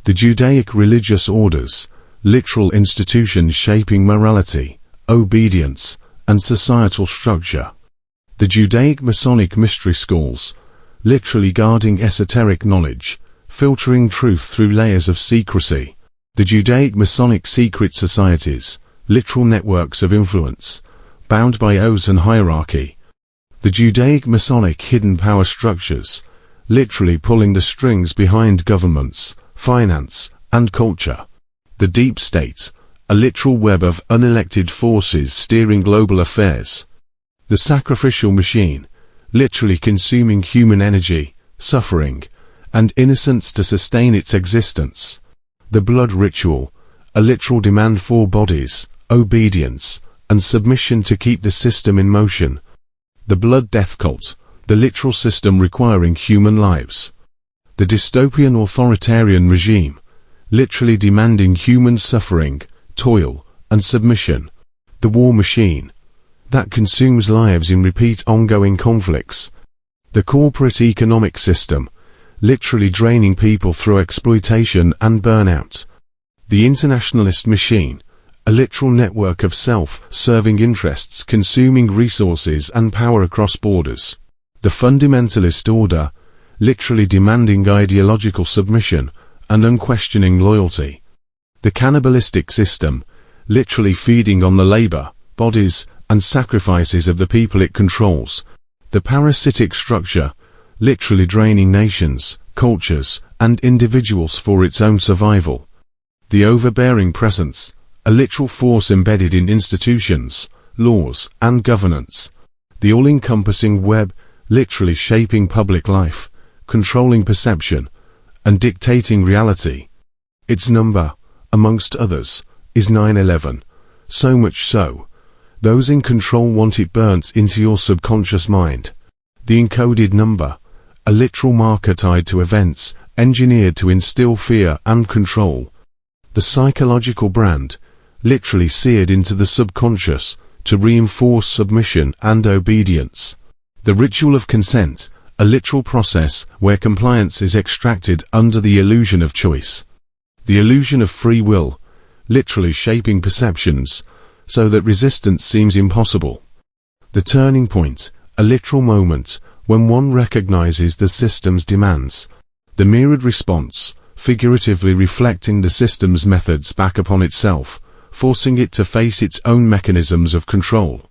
The Judaic religious orders, literal institutions shaping morality, obedience, and societal structure. The Judaic Masonic mystery schools, literally guarding esoteric knowledge, filtering truth through layers of secrecy. The Judaic Masonic secret societies, literal networks of influence, bound by oaths and hierarchy. The Judaic Masonic hidden power structures, literally pulling the strings behind governments, finance, and culture. The deep state, a literal web of unelected forces steering global affairs. The sacrificial machine, literally consuming human energy, suffering, and innocence to sustain its existence. The blood ritual, a literal demand for bodies, obedience, and submission to keep the system in motion. The blood death cult, the literal system requiring human lives. The dystopian authoritarian regime, literally demanding human suffering, toil, and submission. The war machine, that consumes lives in repeat ongoing conflicts. The corporate economic system, literally draining people through exploitation and burnout. The internationalist machine, a literal network of self-serving interests consuming resources and power across borders. The fundamentalist order, literally demanding ideological submission and unquestioning loyalty. The cannibalistic system, literally feeding on the labor, bodies, and sacrifices of the people it controls. The parasitic structure, literally draining nations, cultures, and individuals for its own survival. The overbearing presence, a literal force embedded in institutions, laws, and governance. The all-encompassing web, literally shaping public life, controlling perception, and dictating reality. Its number, amongst others, is 911. So much so, those in control want it burnt into your subconscious mind. The encoded number, a literal marker tied to events, engineered to instill fear and control. The psychological brand, literally seared into the subconscious, to reinforce submission and obedience. The ritual of consent, a literal process where compliance is extracted under the illusion of choice. The illusion of free will, literally shaping perceptions, so that resistance seems impossible. The turning point, a literal moment, when one recognizes the system's demands. The mirrored response, figuratively reflecting the system's methods back upon itself, forcing it to face its own mechanisms of control.